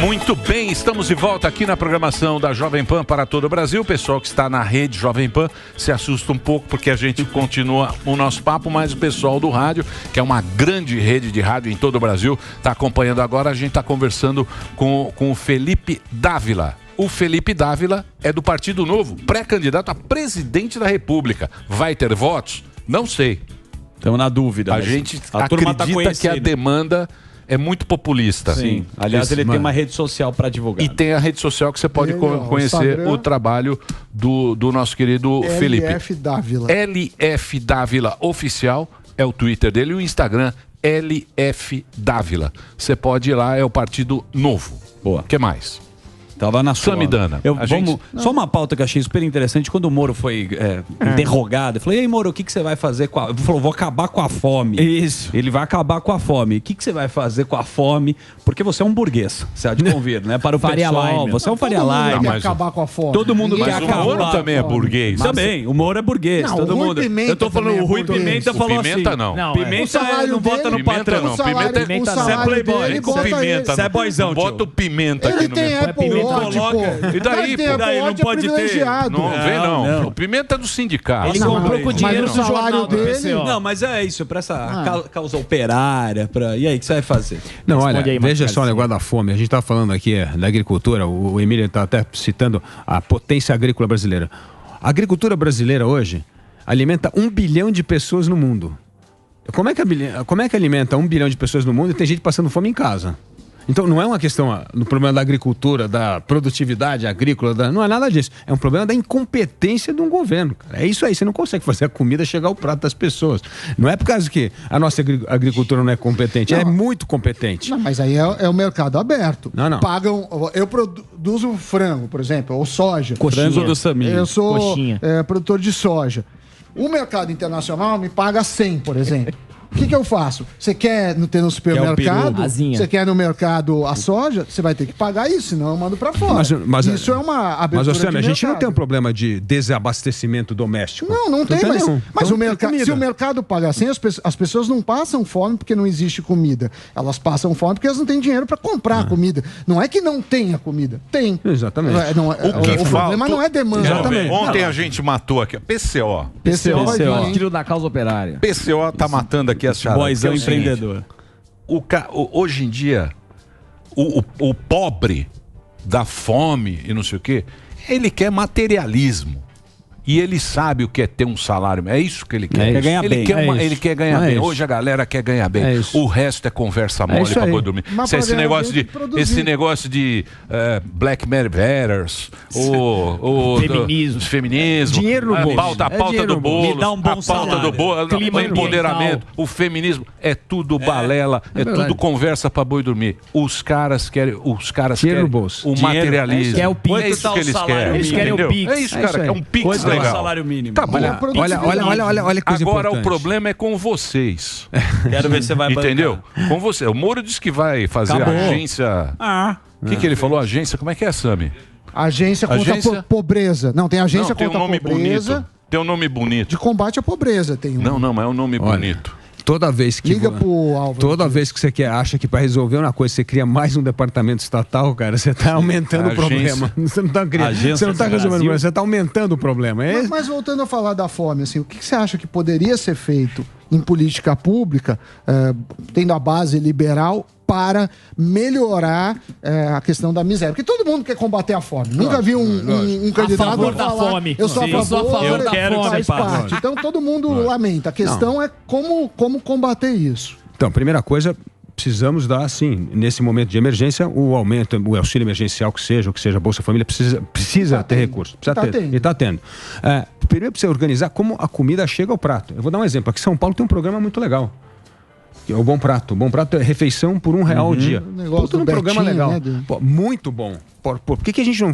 Muito bem, estamos de volta aqui na programação da Jovem Pan para todo o Brasil. O pessoal que está na rede Jovem Pan se assusta um pouco porque a gente continua o nosso papo, mas o pessoal do rádio, que é uma grande rede de rádio em todo o Brasil, está acompanhando agora. A gente está conversando com o Felipe Dávila. O Felipe Dávila é do Partido Novo, pré-candidato a presidente da República. Vai ter votos? Não sei. Estamos na dúvida. A gente acredita que a demanda é muito populista. Sim. Aliás, ele tem uma rede social para divulgar. E tem a rede social que você pode conhecer o trabalho do nosso querido Felipe. LF Dávila. LF Dávila Oficial é o Twitter dele e o Instagram LF Dávila. Você pode ir lá, é o Partido Novo. Boa. O que mais? Tava na sua. Samidana. Só uma pauta que eu achei super interessante. Quando o Moro foi interrogado, eu falei, e aí, Moro, o que você vai fazer com a... Ele falou, vou acabar com a fome. Isso. Ele vai acabar com a fome. O que você vai fazer com a fome? Porque você é um burguês, você há de convir, né? Para o Faria pessoal, Lime. você é um Faria Lime. Quer acabar com a fome. Todo mundo Ninguém quer quer acabar. O Moro também é burguês. Também, o Moro é burguês. Não, todo o Rui mundo. Pimenta Eu tô falando, também é o Rui burguês. Pimenta O falou Pimenta assim. não. Pimenta não vota no Pimenta patrão. não. Pimenta o salário é playboy. dele, bota ele. Você é boyzão, tio. Bota o Pimenta aqui Ele no tem meu. Apple Watch, pô. E daí, Tem Apple daí não Watch, é pode ter. privilegiado. Não vem, não. Não. O Pimenta é do sindicato. Ele Não, comprou com o dinheiro mas do o salário jornal do dele- PCO. Não, mas é isso, pra essa causa operária. E aí, o que você vai fazer? Não, olha, Responde aí, veja Marcelo. só o negócio da fome. A gente está falando aqui da agricultura, o Emílio está até citando a potência agrícola brasileira. A agricultura brasileira hoje alimenta 1 bilhão de pessoas no mundo. Como é que alimenta 1 bilhão de pessoas no mundo e tem gente passando fome em casa? Então não é uma questão no problema da agricultura, da produtividade agrícola, não é nada disso. É um problema da incompetência de um governo, cara. É isso aí, você não consegue fazer a comida chegar ao prato das pessoas. Não é por causa que a nossa agricultura não é competente, é muito competente. Não, mas aí é o mercado aberto. Não. Pagam. Eu produzo frango, por exemplo, ou soja. Frango do Samir. Eu sou Coxinha. produtor de soja. O mercado internacional me paga 100, por exemplo. O que eu faço? Você quer ter no supermercado? peru, asinha. Você quer no mercado a soja? Você vai ter que pagar isso, senão eu mando pra fora. Isso é uma abertura. Mas, Luciano, a gente não mercado. tem um problema de desabastecimento doméstico. Não tem, mas nenhum. mas Então, o mercado, comida. se o mercado paga assim, as pessoas não passam fome porque não existe comida. Elas passam fome porque elas não têm dinheiro para comprar comida. Não é que não tenha comida. Tem. Exatamente. O problema não é demanda. Exatamente. Ontem a gente matou aqui, PCO. PCO vai vir, hein? Tiro da causa operária. PCO tá matando aqui as charadas. Boyzão Que é o seguinte, empreendedor. hoje em dia, o pobre da fome e não sei o quê, ele quer materialismo. E ele sabe o que é ter um salário. É isso que ele quer. É isso. Quer ganhar ele bem. Quer É ele isso. quer ganhar É bem. isso. Hoje a galera quer ganhar bem. É isso. O resto é conversa mole isso pra aí. poder dormir. Mas Se pra esse ganhar negócio bem, de produzir. esse negócio de Black Matters, o Feminismo. feminismo, Dinheiro no bolso. a pauta dinheiro do no bolso. bolo, Me dá um bom a pauta salário. do bolo, Clima o empoderamento, ambiental. o feminismo, é tudo balela, é verdade. tudo conversa pra boi dormir. Os caras querem Dinheiro no bolso. o Dinheiro. materialismo. Quer o Pix. É isso Quanto que tá o eles salário querem. mínimo? Eles querem o entendeu? Pix. É isso, É cara, isso aí. é um Pix Quanto é o legal. salário mínimo? Tá bom. Olha que coisa Agora importante. o problema é com vocês. Quero ver se você vai bancar. Entendeu? Com você. O Moro disse que vai fazer Acabou. a agência. O que ele falou? Agência? Como é que é, Sami? Agência contra Agência- a pobreza. Não, tem agência Não, tem um contra a nome pobreza. bonito. Tem um nome bonito. De combate à pobreza tem um. Não, mas é um nome Olha, bonito. Toda vez que Liga pro Álvaro. Toda vez que você acha que para resolver uma coisa você cria mais um departamento estatal, cara, você está aumentando o Agência. problema. Você não está Agência você não tá do resolvendo o Brasil. problema, você está aumentando o problema. É Mas voltando a falar da fome, assim, o que você acha que poderia ser feito em política pública, tendo a base liberal, para melhorar a questão da miséria? Porque todo mundo quer combater a fome. Nunca vi um candidato favor da falar, fome. eu sou Sim, a favor, eu da quero fome, que faz você passe. parte. Então todo mundo lamenta. A questão é como combater isso. Então, primeira coisa, precisamos dar, sim, nesse momento de emergência, o aumento, o auxílio emergencial que seja, a Bolsa Família, precisa ter recurso. E está tendo. Primeiro precisa organizar como a comida chega ao prato. Eu vou dar um exemplo. Aqui em São Paulo tem um programa muito legal. Que é o Bom Prato. O Bom Prato é refeição por R$1 ao dia. negócio Puta, do um programa Betinho, legal. né, Pô, muito bom. Por que a gente não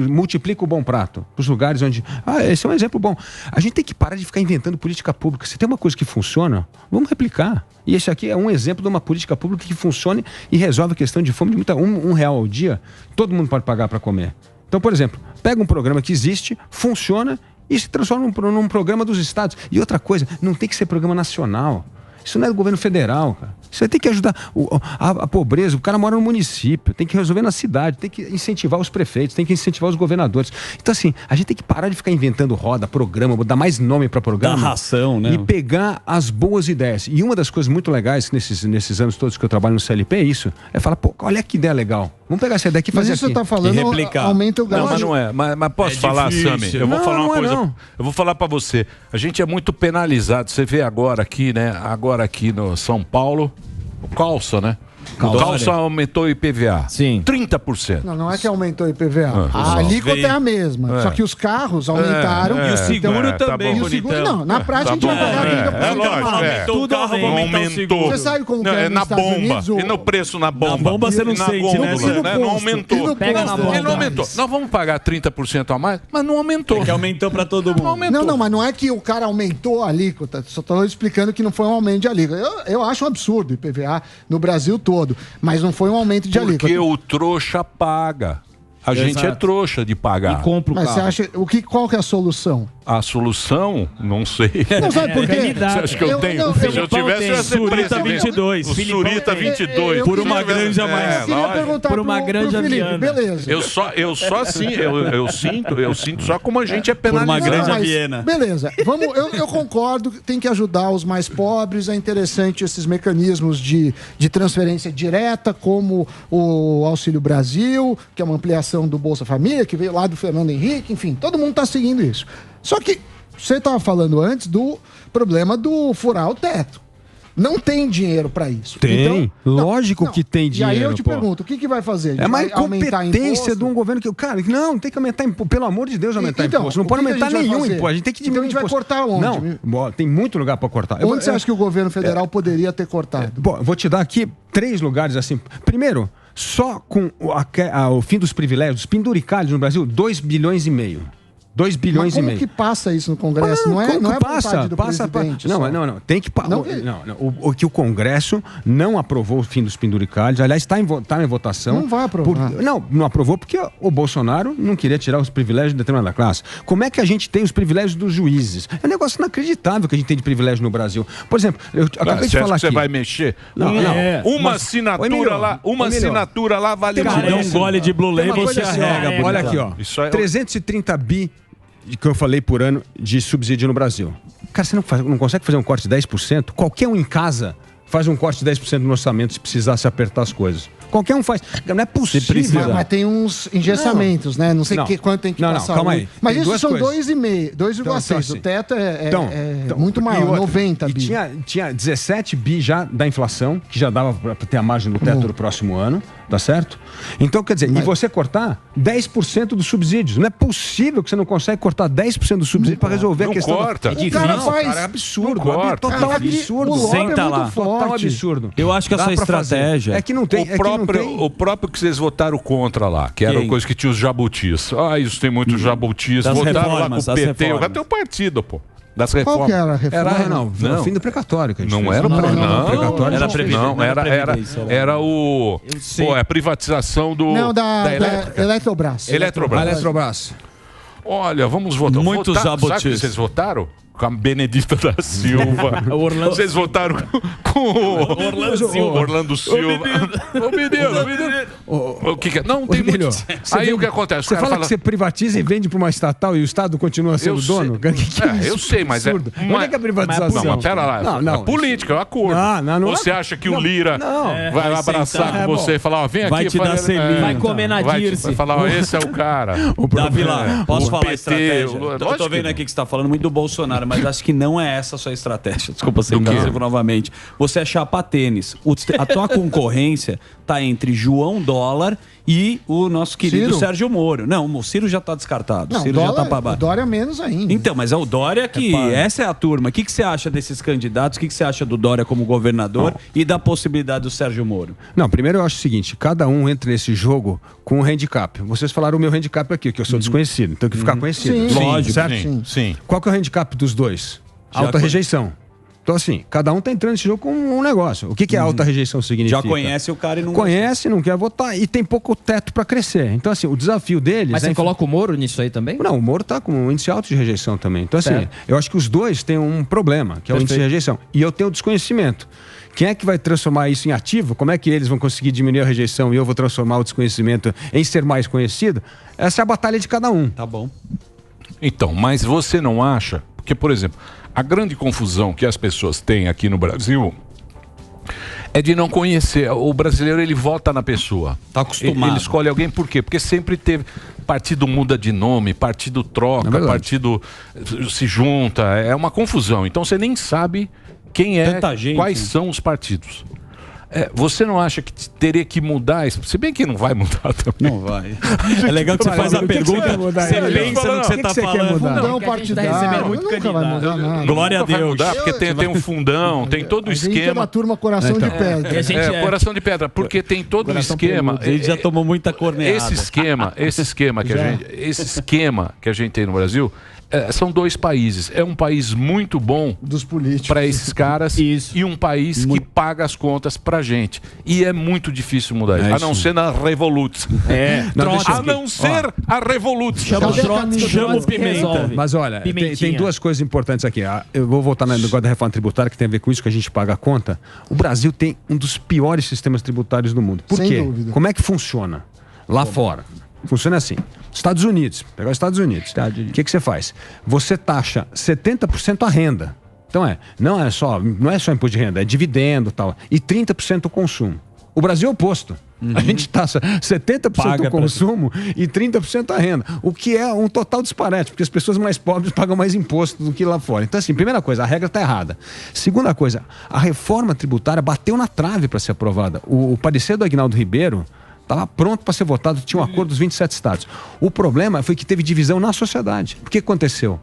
multiplica o Bom Prato para os lugares onde... esse é um exemplo bom. A gente tem que parar de ficar inventando política pública. Se tem uma coisa que funciona, vamos replicar. E esse aqui é um exemplo de uma política pública que funcione e resolve a questão de fome de muita... R$1 ao dia, todo mundo pode pagar para comer. Então, por exemplo, pega um programa que existe, funciona e se transforma num programa dos estados. E outra coisa, não tem que ser programa nacional. Isso não é do governo federal, cara. Isso aí tem que ajudar a pobreza. O cara mora no município, tem que resolver na cidade, tem que incentivar os prefeitos, tem que incentivar os governadores. Então, assim, a gente tem que parar de ficar inventando roda, programa, dar mais nome para programa. Dar ração, né? E pegar as boas ideias. E uma das coisas muito legais nesses anos todos que eu trabalho no CLP é isso. É falar, pô, olha que ideia legal. Vamos pegar essa ideia aqui e Mas fazer isso aqui. tá falando, E replicar. aumenta o gasto. Não, mas não é. Mas posso falar, difícil. Sami? Eu vou Não, falar uma não é coisa. não. Eu vou falar pra você. A gente é muito penalizado. Você vê agora aqui, né? Agora aqui no São Paulo, o calça, né? Calça aumentou o IPVA. Sim. 30%. Não é que aumentou o IPVA. A alíquota é a mesma. Só que os carros aumentaram. E o seguro também, e o seguro, não, na prática a gente vai pagar 30%. Tudo aumentou. Você sabe como que é nos na Estados bomba. Unidos, E no preço na bomba. Na bomba você não sente, né? Não aumentou. Pega na bomba. Ele não aumentou. Nós vamos pagar 30% a mais, mas não aumentou. É que aumentou pra todo mundo. Não, mas não é que o cara aumentou a alíquota. Só estou explicando que não foi um aumento de alíquota. Eu acho um absurdo o IPVA no Brasil todo, mas não foi um aumento de alíquota. Porque o trouxa paga. A gente é trouxa de pagar. E compra o Mas carro. você acha, qual que é a solução? A solução, não sei. Não sabe por quê? Você acha que eu tenho? Se eu tivesse, eu ia ser Surita presidente. 22. O Surita 22. Por uma granja mais. Eu queria perguntar por uma granja Felipe, Viana. beleza. Eu só assim, eu sinto só como a gente é penalizado. Por uma granja Mas, Viena. Beleza, eu concordo que tem que ajudar os mais pobres, é interessante esses mecanismos de transferência direta, como o Auxílio Brasil, que é uma ampliação do Bolsa Família, que veio lá do Fernando Henrique, enfim, todo mundo está seguindo isso. Só que você estava falando antes do problema do furar o teto. Não tem dinheiro para isso. Tem, lógico que tem dinheiro. E aí eu te pergunto, o que vai fazer? É uma incompetência de um governo que, cara, não, tem que aumentar imposto. Pelo amor de Deus, aumentar imposto. Não pode aumentar nenhum imposto. A gente tem que diminuir imposto. Então a gente vai cortar onde? Não, tem muito lugar para cortar. Onde você acha que o governo federal poderia ter cortado? Bom, eu vou te dar aqui 3 lugares assim. Primeiro, só com o fim dos privilégios, dos penduricalhos no Brasil, 2 bilhões e meio. 2 bilhões e meio. Como que passa isso no Congresso? Não é passa presidente. Não. Tem que o que o Congresso não aprovou o fim dos penduricalhos. Aliás, está em votação. Não vai aprovar. Não aprovou porque o Bolsonaro não queria tirar os privilégios de determinada classe. Como é que a gente tem os privilégios dos juízes? É um negócio inacreditável que a gente tem de privilégio no Brasil. Por exemplo, eu acabei de falar aqui. Você vai mexer? Uma assinatura lá vale mais. Um gole de Blue Label se arrega. Olha aqui, ó. 330 bi que eu falei por ano de subsídio no Brasil. Cara, você não consegue fazer um corte de 10%? Qualquer um em casa faz um corte de 10% no orçamento se precisar se apertar as coisas. Qualquer um faz. Não é possível. Mas tem uns engessamentos, né? Não sei quanto tem que passar. Calma aí. Mas isso são 2,5, 2,6. O teto é muito maior, 90 bi. Tinha 17 bi já da inflação, que já dava para ter a margem do teto do próximo ano, tá certo? Então, quer dizer, e você cortar 10% dos subsídios. Não é possível que você não consegue cortar 10% do subsídio para resolver a questão. Corta. É difícil. Cara, é absurdo. Total absurdo. Senta lá. Total absurdo. Eu acho que a sua estratégia... É que não tem. O próprio que vocês votaram contra lá, que era a coisa que tinha os jabutis. Isso tem muitos jabutis. Votaram lá com o PT. Até o partido, pô. Das reformas. Qual que era a reforma? Era o fim do precatório. Que a gente não fez. era o precatório. Era o... a privatização do... Não, da Eletrobras. Eletrobras. Olha, vamos votar. Muitos jabutis. Sabe que vocês votaram? Com a Benedita da Silva. Vocês votaram com o Orlando Silva. Ô, menino. O que é? Não, tem muito. Aí o que acontece? Você fala que você privatiza e vende para uma estatal e o Estado continua sendo dono? Eu sei, mas é... Onde é que é a privatização? Não, mas pera lá. Não, política, é um acordo. Você acha que o Lira vai abraçar com você e falar, vem aqui... Vai te dar selinho. Vai comer na Dirce. Vai falar, esse é o cara. Davi lá, posso falar a estratégia? Eu tô vendo aqui que você está falando muito do Bolsonaro, mas acho que não é essa a sua estratégia. Desculpa ser invasivo novamente. Você é chapa tênis. A tua concorrência está entre João Dólar e o nosso querido Ciro. Sérgio Moro. Não, o Ciro já está descartado. Não, o Ciro Dólar, já está para baixo. O Dória menos ainda. Então, mas é o Dória que... Essa é a turma. O que você acha desses candidatos? O que você acha do Dória como governador e da possibilidade do Sérgio Moro? Não, primeiro eu acho o seguinte, cada um entra nesse jogo com um handicap. Vocês falaram o meu handicap aqui, que eu sou desconhecido, então tem que ficar conhecido. Sim, lógico, certo? Sim. Qual que é o handicap dos dois? Alta rejeição. Então, assim, cada um tá entrando nesse jogo com um negócio. O que a alta rejeição significa? Já conhece o cara e não... Conhece, não quer votar e tem pouco teto para crescer. Então, assim, o desafio deles... Mas você coloca o Moro nisso aí também? Não, o Moro tá com um índice alto de rejeição também. Então, assim, eu acho que os dois têm um problema, que é o índice de rejeição. E eu tenho o desconhecimento. Quem é que vai transformar isso em ativo? Como é que eles vão conseguir diminuir a rejeição e eu vou transformar o desconhecimento em ser mais conhecido? Essa é a batalha de cada um. Tá bom. Então, mas você não acha... Porque, por exemplo, a grande confusão que as pessoas têm aqui no Brasil é de não conhecer. O brasileiro, ele vota na pessoa. Tá acostumado. Ele escolhe alguém por quê? Porque sempre teve... Partido muda de nome, partido troca, partido se junta. É uma confusão. Então, você nem sabe quem é, quais são os partidos. Você não acha que teria que mudar isso? Se bem que não vai mudar também. Não vai. É legal que você faz a pergunta, você pensa no que você está falando. Fundão partidário, nunca vai mudar nada. Glória a Deus. Porque tem um fundão, tem todo o esquema. A gente é da turma Coração de Pedra. Coração de Pedra, porque tem todo o esquema. Ele já tomou muita corneada. Esse esquema que a gente tem no Brasil, são dois países. É um país muito bom dos políticos para esses caras e um país que paga as contas pra gente. E é muito difícil mudar isso. A não ser na Revolution. A não ser a Revolution. Chama o Pimenta. Mas olha, tem duas coisas importantes aqui. Eu vou voltar no negócio da reforma tributária, que tem a ver com isso, que a gente paga a conta. O Brasil tem um dos piores sistemas tributários do mundo. Por quê? Dúvida. Como é que funciona? Lá fora. Funciona assim. Estados Unidos. Pegar os Estados Unidos. O que você faz? Você taxa 70% a renda. Então não é só imposto de renda, é dividendo e tal. E 30% o consumo. O Brasil é o oposto. A gente taxa 70% o consumo e 30% a renda. O que é um total disparate, porque as pessoas mais pobres pagam mais imposto do que lá fora. Então, assim, primeira coisa, a regra está errada. Segunda coisa, a reforma tributária bateu na trave para ser aprovada. O parecer do Aguinaldo Ribeiro estava pronto para ser votado, tinha um acordo dos 27 estados. O problema foi que teve divisão na sociedade. O que aconteceu?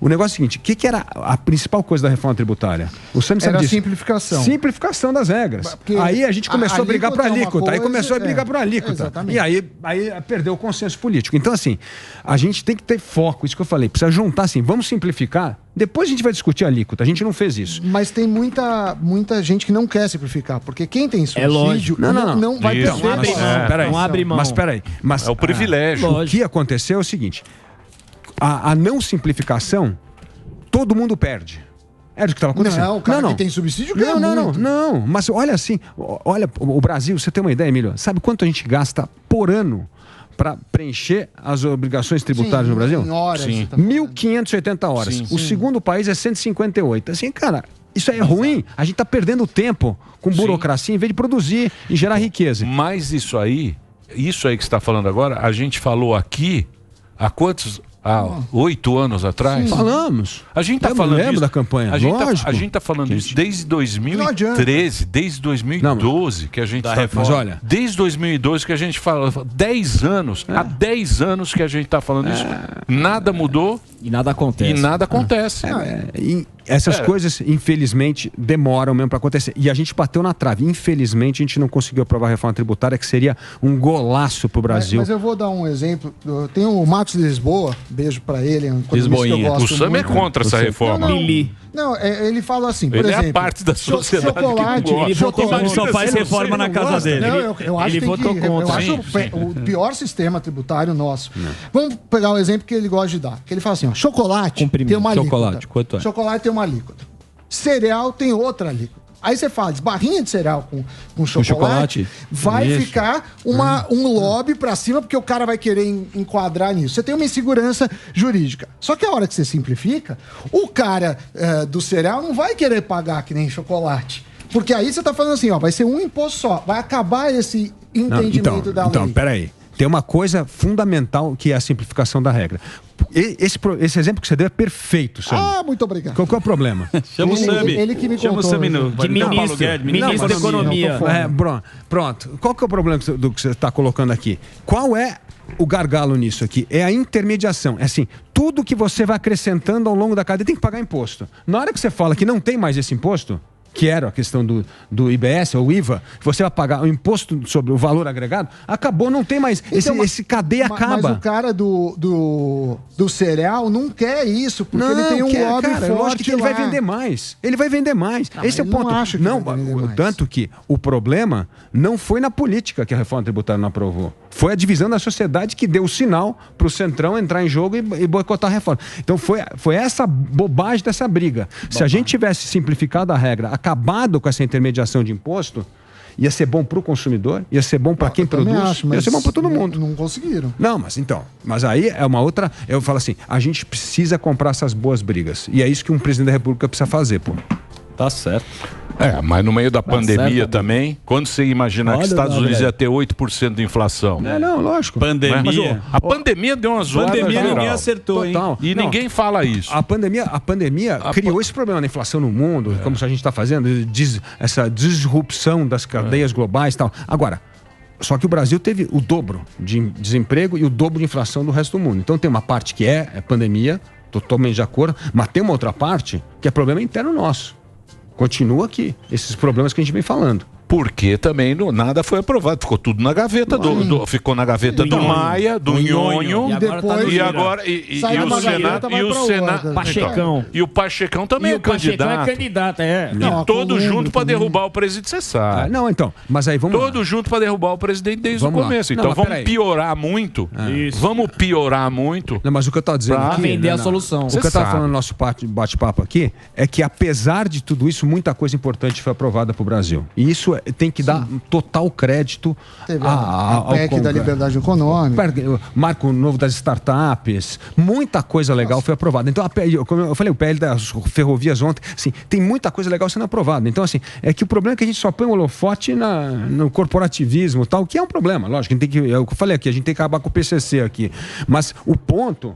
O negócio é o seguinte, o que era a principal coisa da reforma tributária? O Sami sabe disso. Simplificação. Simplificação das regras. Porque aí a gente começou a brigar para alíquota. Aí começou a brigar para alíquota. Exatamente. E aí perdeu o consenso político. Então, assim, a gente tem que ter foco, isso que eu falei. Precisa juntar assim, vamos simplificar. Depois a gente vai discutir a alíquota. A gente não fez isso. Mas tem muita gente que não quer simplificar. Porque quem tem subsídio não vai perder. Não abre mão. Mas peraí. É o privilégio. O que aconteceu é o seguinte. A não simplificação, todo mundo perde. Era o que estava acontecendo. Não, o cara que tem subsídio ganha muito. Não. Mas olha assim, olha o Brasil, você tem uma ideia, Emílio? Sabe quanto a gente gasta por ano para preencher as obrigações tributárias no Brasil? Em horas. 1.580 horas. O segundo país é 158. Assim, cara, isso aí é ruim. A gente está perdendo tempo com burocracia em vez de produzir e gerar riqueza. Mas isso aí que você está falando agora, a gente falou aqui há quantos... Há 8 anos atrás? Falamos. A gente está falando isso. Da campanha. A gente tá falando isso desde 2013, desde 2012 que a gente está falando. Mas olha, desde 2012 que a gente fala, 10 anos, há 10 anos que a gente está falando isso. Nada mudou e nada acontece. Essas coisas, infelizmente, demoram mesmo para acontecer. E a gente bateu na trave. Infelizmente, a gente não conseguiu aprovar a reforma tributária, que seria um golaço para o Brasil. Mas eu vou dar um exemplo. Tem o Marcos Lisboa, beijo para ele. Lisboinha. O Sam é contra essa reforma. Não, ele fala assim, por exemplo... Ele é a parte da sociedade chocolate, que ele votou, mas só faz reforma na casa dele. Eu acho que eu acho o pior sistema tributário nosso. Vamos pegar o exemplo que ele gosta de dar. Que ele fala assim, ó, chocolate tem uma alíquota. Quanto é? Chocolate tem uma alíquota. Cereal tem outra alíquota. Aí você faz barrinha de cereal com chocolate, vai ficar um lobby pra cima, porque o cara vai querer enquadrar nisso. Você tem uma insegurança jurídica. Só que a hora que você simplifica, o cara do cereal não vai querer pagar que nem chocolate. Porque aí você tá falando assim, ó, vai ser um imposto só. Vai acabar esse entendimento da lei. Então, peraí. Tem uma coisa fundamental que é a simplificação da regra. Esse exemplo que você deu é perfeito, Sam. Muito obrigado. Qual é o problema? Chama o Sami. Ele que me contou. Chama o Sami ministro da Economia. Pronto. Qual que é o problema do que você está colocando aqui? Qual é o gargalo nisso aqui? É a intermediação. É assim, tudo que você vai acrescentando ao longo da cadeia tem que pagar imposto. Na hora que você fala que não tem mais esse imposto, que era a questão do IBS ou IVA, você vai pagar o imposto sobre o valor agregado, acabou, não tem mais. Então, esse cadeia acaba. Mas o cara do cereal não quer isso, porque ele tem um lobby forte. Lógico que ele vai vender mais. Ele vai vender mais. Esse é o ponto. Tanto que o problema não foi na política que a reforma tributária não aprovou. Foi a divisão da sociedade que deu o sinal para o Centrão entrar em jogo e boicotar a reforma. Então foi essa bobagem dessa briga. Se a gente tivesse simplificado a regra, acabado com essa intermediação de imposto, ia ser bom para o consumidor, ia ser bom para quem produz, ia ser bom para todo mundo. Não conseguiram. Não, mas aí é uma outra... Eu falo assim, a gente precisa comprar essas boas brigas. E é isso que um presidente da República precisa fazer, pô. Tá certo. Mas no meio da pandemia também, quando você imaginar que Estados Unidos ia ter 8% de inflação? Não, lógico. Pandemia. A pandemia deu uma zoada Pandemia geral. ninguém acertou, hein? E ninguém fala isso. A pandemia criou esse problema da inflação no mundo, como a gente está fazendo, essa disrupção das cadeias globais e tal. Agora, só que o Brasil teve o dobro de desemprego e o dobro de inflação do resto do mundo. Então tem uma parte que é pandemia, totalmente de acordo, mas tem uma outra parte que é problema interno nosso. Continua aqui, esses problemas que a gente vem falando. Porque também nada foi aprovado, ficou tudo na gaveta ficou na gaveta do Maia, do Nhonho, e agora o Senado, Pachecão. E o Pachecão também é candidato. E todos juntos para derrubar o presidente, você sabe. Mas aí vamos todos juntos para derrubar o presidente desde o começo. Então vamos piorar muito. Vamos piorar muito. Não, mas o que eu estou dizendo aqui, vender a solução. O que eu estava falando no nosso bate-papo aqui é que apesar de tudo isso, muita coisa importante foi aprovada para o Brasil. E isso tem que dar total crédito ao PEC da liberdade econômica, marco novo das startups, muita coisa legal foi aprovada. Então, como eu falei, o PL das ferrovias ontem, assim, tem muita coisa legal sendo aprovada. Então, assim, é que o problema é que a gente só põe o holofote no corporativismo, tal, que é um problema, lógico. É o que eu falei aqui, a gente tem que acabar com o PCC aqui. Mas o ponto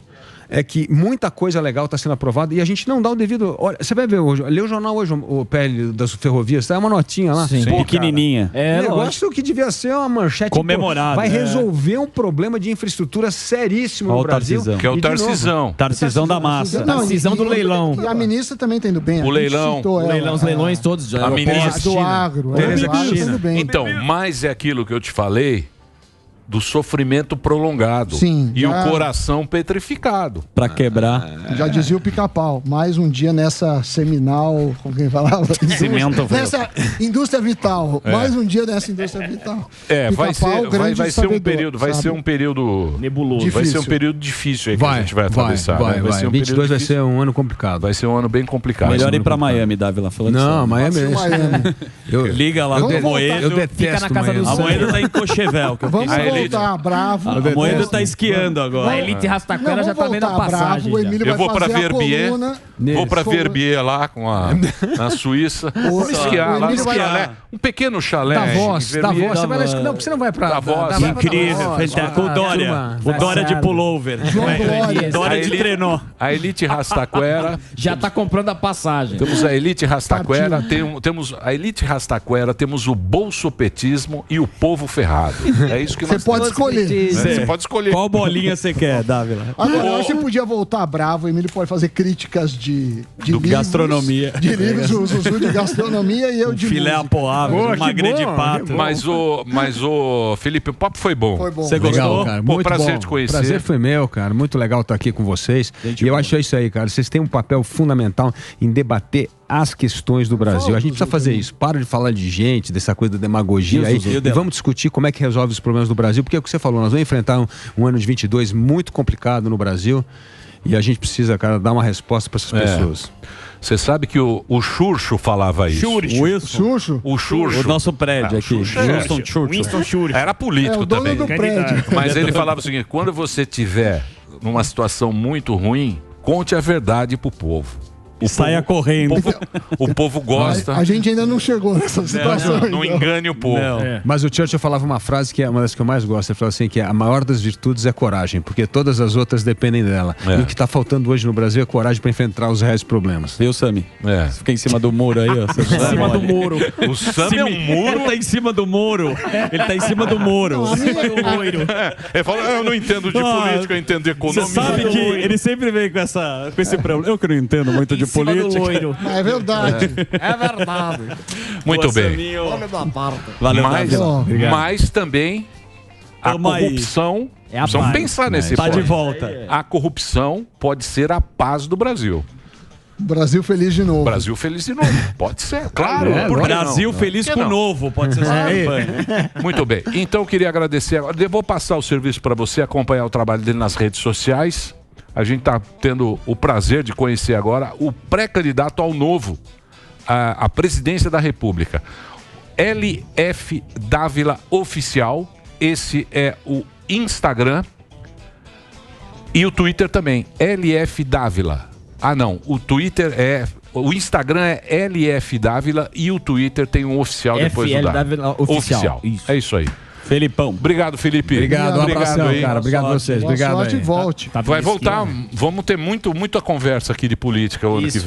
é que muita coisa legal está sendo aprovada e a gente não dá o devido... Olha, você vai ver hoje, lê o jornal hoje, o PL das ferrovias, tá uma notinha lá. Sim, pequenininha. Um negócio que devia ser uma manchete... Comemorada. Vai resolver um problema de infraestrutura seríssimo no Brasil. Que é o Tarcisão. Tarcisão da massa. Tarcisão do leilão. E a ministra também está indo bem. O leilão. Os leilões todos. A ministra do agro. Então, mas é aquilo que eu te falei... do sofrimento prolongado. Sim, e o coração petrificado. Para quebrar. Já dizia o Pica-Pau. Mais um dia nessa seminal, como quem falava? Nessa indústria vital. Mais um dia nessa indústria vital. Vai ser um período nebuloso. Difícil. Vai ser um período difícil aí que a gente vai atravessar. Vai ser 22 vai ser um ano complicado. Vai ser um ano bem complicado. Melhor ir para Miami, Dávila. Não, Miami. Liga lá no Moedo. Eu detesto fica na casa do a Moedo tá em Cochevel. Vamos voltar bravo. A Moeda tá esquiando agora. A elite Rastaquera já tá vendo a passagem. Eu vou pra Verbier. Vou pra Verbier lá na Suíça. Vamos esquiar lá no chalé. Um pequeno chalé. Davos. Não, você não vai pra Davos. Incrível. Com o Dória. O Dória de pullover. Dória de trenó. A elite Rastaquera. Já tá comprando a passagem. Temos a elite Rastaquera. Temos a elite Rastaquera. Temos o bolsopetismo e o povo ferrado. É isso que nós pode escolher. Você pode escolher. Qual bolinha você quer, Dávila? Agora, você podia voltar bravo. O Emílio pode fazer críticas de livros, gastronomia. De livros, o Zuzu de gastronomia e eu de filé apoável, magre de pato. Mas o Felipe, o papo foi bom. Você gostou? Legal, cara. Muito prazer bom. te conhecer. Prazer foi meu, cara. Muito legal estar aqui com vocês. E eu acho isso aí, cara. Vocês têm um papel fundamental em debater as questões do Brasil. A gente precisa fazer isso. Para de falar de gente, dessa coisa da demagogia aí. E vamos discutir como é que resolve os problemas do Brasil. Porque é o que você falou, nós vamos enfrentar um ano de 22 muito complicado no Brasil. E a gente precisa, cara, dar uma resposta para essas pessoas. Você sabe que o Xurxo falava isso. Xurxo? O Xurxo. O nosso prédio aqui. Winston Churchill. Era político também. Do prédio. Mas ele falava o seguinte: quando você tiver numa situação muito ruim, conte a verdade pro povo. Saia correndo. O povo gosta. A gente ainda não chegou nessa situação. Não engane o povo. Mas o Churchill falava uma frase que é uma das que eu mais gosto. Ele falava assim, que a maior das virtudes é coragem, porque todas as outras dependem dela. E o que está faltando hoje no Brasil é coragem para enfrentar os reais problemas. Viu, Sami? Fica em cima do muro aí, ó. Em cima do muro. O Sami é um muro. Ele tá em cima do muro. Ele tá em cima do muro. Ele fala, eu não entendo de política, eu entendo de economia. Você sabe que ele sempre vem com esse problema. Eu que não entendo muito de política. É verdade. É verdade. Muito bem. Valeu, mas também a corrupção. Vamos pensar nesse ponto. Tá de volta. A corrupção pode ser a paz do Brasil. Brasil feliz de novo. Brasil feliz de novo. Pode ser, claro. Brasil feliz com o novo. Pode ser Muito bem. Então eu queria agradecer. Eu vou passar o serviço para você acompanhar o trabalho dele nas redes sociais. A gente está tendo o prazer de conhecer agora o pré-candidato ao novo, à presidência da República. LF Dávila Oficial. Esse é o Instagram. E o Twitter também. LF Dávila. Ah, não. O Twitter é O Instagram é LF Dávila e o Twitter tem um oficial depois do Dávila oficial. Isso. É isso aí. Felipão. Obrigado, Felipe. Obrigado, um abração, aí, cara. Obrigado a vocês. Obrigado sorte aí. E volte. Vai voltar. Vamos ter muita conversa aqui de política o ano que vem.